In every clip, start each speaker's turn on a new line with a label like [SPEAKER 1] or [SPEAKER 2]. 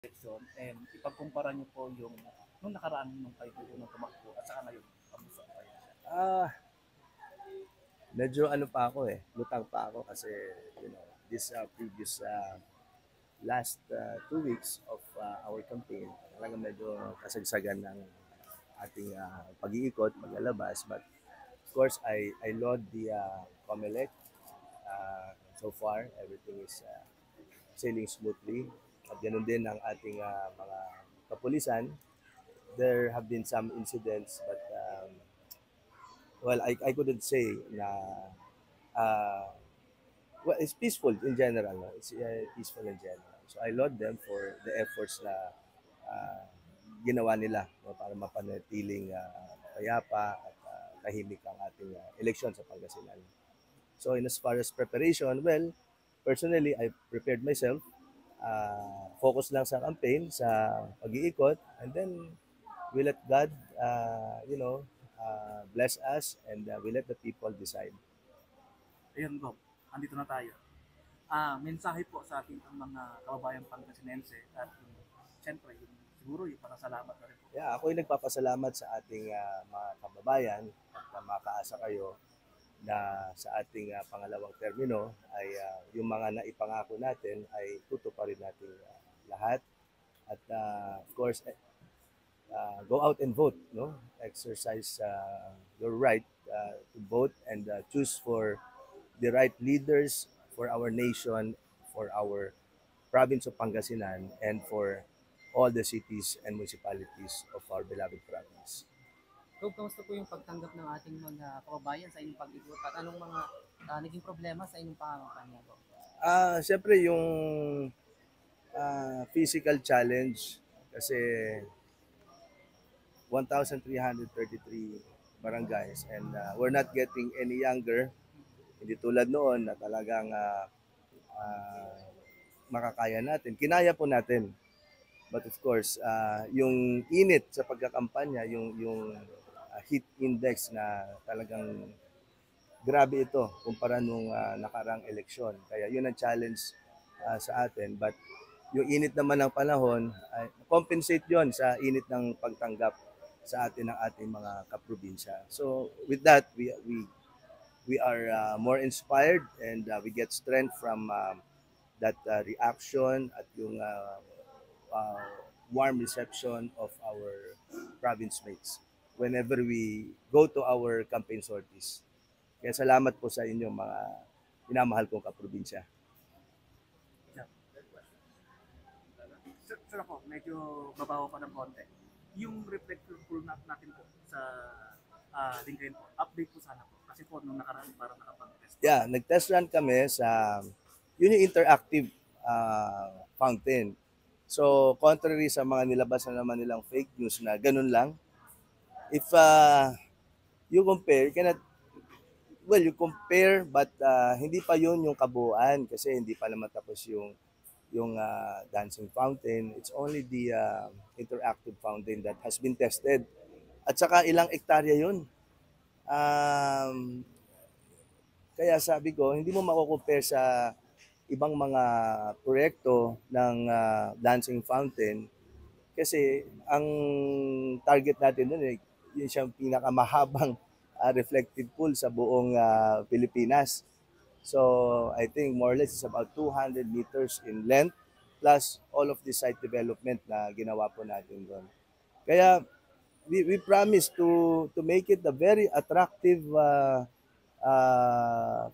[SPEAKER 1] eleksyon and ipagkumpara niyo po yung nung nakaraan nung kayo unang tumakbo at saka ngayon, kamusta po kayo?
[SPEAKER 2] Ah, medyo ano pa ako lutang pa ako kasi this previous last 2 weeks of our campaign, talagang medyo kasagsagan ng ating pag-iikot, paglalabas. But of course, I laud the COMELEC. So far, everything is sailing smoothly. At ganun din ang ating mga kapulisan. There have been some incidents, but well, I couldn't say na uh, well, it's peaceful in general. No? It's peaceful in general. So I laud them for the efforts na uh, ginawa nila, no, para mapanatiling payapa at tahimik ang ating eleksyon sa Pangasinan. So in as far as preparation, well, personally, I prepared myself. Focus lang sa campaign, sa pag-iikot, and then we let God, bless us, and we let the people decide.
[SPEAKER 1] Ayun, Gob, andito na tayo. Mensahe po sa ating ang mga kababayang Pangasinense at siyempre, siguro yung pasasalamat na rin po.
[SPEAKER 2] Yeah, ako'y nagpapasalamat sa ating mga kababayan at makaasa kayo na sa ating pangalawang termino ay yung mga naipangako natin ay tutuparin natin lahat. At of course, go out and vote, no? Exercise your right to vote and choose for the right leaders for our nation, for our province of Pangasinan, and for all the cities and municipalities of our beloved province.
[SPEAKER 3] Rob, kamusta po yung pagtanggap ng ating mga kababayan sa inyong pag-ikot at anong mga naging problema sa inyong pangangampanya, Rob?
[SPEAKER 2] Siyempre yung physical challenge kasi 1,333 barangays and we're not getting any younger. Hindi tulad noon na talagang uh, makakaya natin. Kinaya po natin. But of course, yung init sa pagkakampanya, yung heat index na talagang grabe ito kumpara nung nakarang eleksyon. Kaya yun ang challenge sa atin. But yung init naman ng panahon, compensate yon sa init ng pagtanggap sa atin ng ating mga kaprobinsya. So with that, we are more inspired and we get strength from that reaction at yung uh, warm reception of our province mates whenever we go to our campaign sorties. Kaya salamat po sa inyo mga minamahal kong kaprobinsya.
[SPEAKER 1] Yeah. Sir ako, medyo babaho pa ng konti. Yung reflector pool natin po sa LinkedIn po, update po sana po. Kasi po nung nakaraan parang nakapag-test.
[SPEAKER 2] Yeah, nag-test run kami sa yun yung interactive fountain. So, contrary sa mga nilabas na naman nilang fake news na ganun lang, if you compare, you compare but hindi pa yun yung kabuuan kasi hindi pa naman tapos yung dancing fountain. It's only the interactive fountain that has been tested. At saka ilang ektarya yun. Kaya sabi ko, hindi mo mako-compare sa ibang mga proyekto ng dancing fountain kasi ang target natin doon yun siyang pinakamahabang reflective pool sa buong Pilipinas. So I think more or less it's about 200 meters in length plus all of the site development na ginawa po natin doon. Kaya we promise to make it a very attractive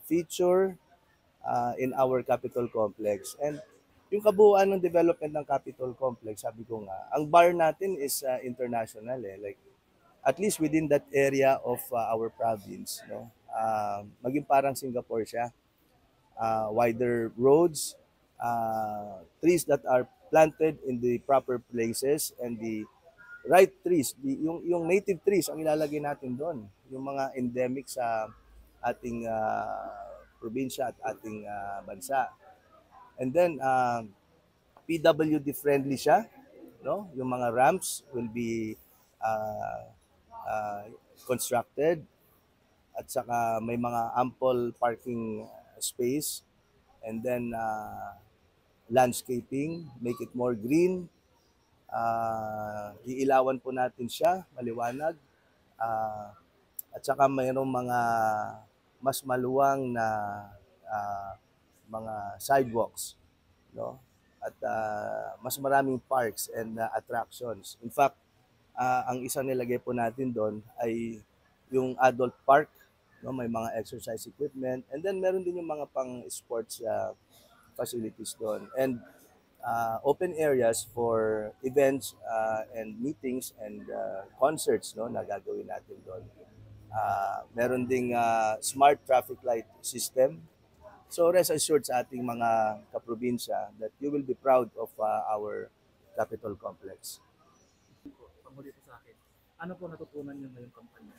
[SPEAKER 2] feature in our Capitol Complex. And yung kabuuan ng development ng Capitol Complex, sabi ko nga, ang bar natin is international like at least within that area of our province, no. Maging parang Singapore siya. Wider roads, trees that are planted in the proper places and the right trees, yung native trees ang ilalagay natin doon, yung mga endemic sa ating probinsya at ating bansa. And then PWD friendly siya, no? Yung mga ramps will be uh, uh, constructed at saka may mga ample parking space and then landscaping, make it more green Iilawan po natin siya, maliwanag. Ah, at saka mayroong mga mas maluwang na ah, mga sidewalks, no? At mas maraming parks and attractions. In fact, ang isang nilagay po natin doon ay yung adult park, no? May mga exercise equipment, and then meron din yung mga pang sports facilities doon. And open areas for events and meetings and concerts, no, na gagawin natin doon. Meron ding smart traffic light system. So rest assured sa ating mga kaprobinsya that you will be proud of our capital complex.
[SPEAKER 1] Pamuli po sa akin. Ano po natutunan niyo ngayong kampanya?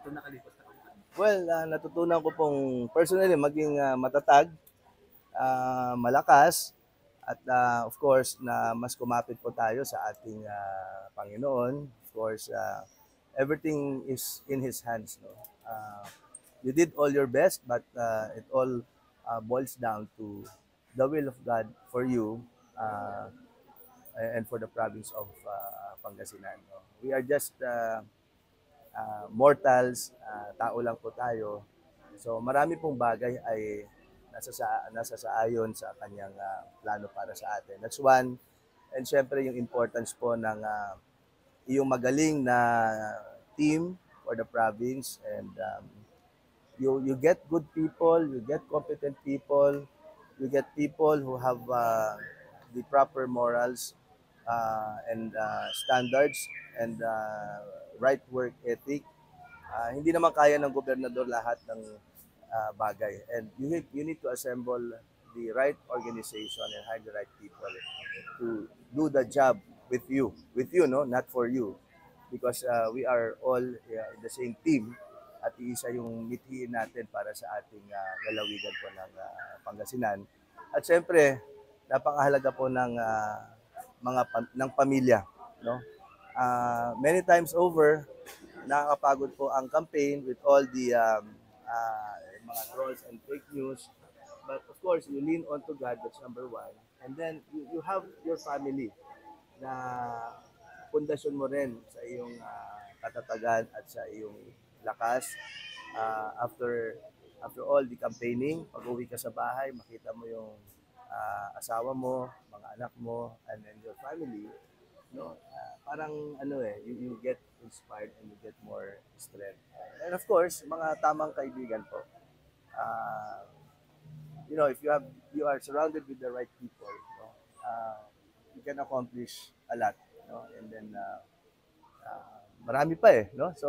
[SPEAKER 1] Ito nakalipas na kampanya.
[SPEAKER 2] Well, natutunan ko pong personally maging matatag, malakas, at of course na mas kumapit po tayo sa ating Panginoon. Of course, everything is in His hands. No? You did all your best, but it all boils down to the will of God for you and for the province of Pangasinan. No? We are just mortals, tao lang po tayo. So marami pong bagay ay nasa sa ayon sa kanyang plano para sa atin. That's one. And syempre yung importance po ng yung magaling na team for the province, and you get good people, you get competent people, you get people who have the proper morals and standards and right work ethic. Hindi naman kaya ng gobernador lahat ng bagay, and you need to assemble the right organization and hire the right people to do the job with you, no, not for you, because we are all in the same team, at iisa yung mithiin natin para sa ating lalawigan po ng Pangasinan. At siyempre, napakahalaga po ng ng pamilya, no? Many times over, nakakapagod po ang campaign with all the mga trolls and fake news. But of course, you lean on to God, that's number one. And then you have your family na pundasyon mo rin sa iyong katatagan at sa iyong lakas. After all the campaigning, pag-uwi ka sa bahay, makita mo yung asawa mo, mga anak mo, and then your family, no? Parang ano you get inspired and you get more strength. And of course, mga tamang kaibigan po. If you are surrounded with the right people, no? You can accomplish a lot, no? And then marami pa no? So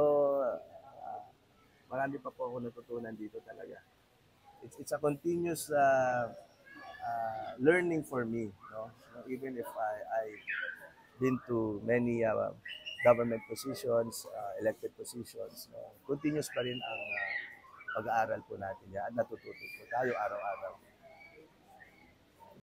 [SPEAKER 2] marami pa po ako natutunan dito talaga. It's a continuous learning for me, no? Even if I've been to many government positions, elected positions, no? Continuous pa rin ang pag-aaral po natin yan at natututo po tayo araw-araw.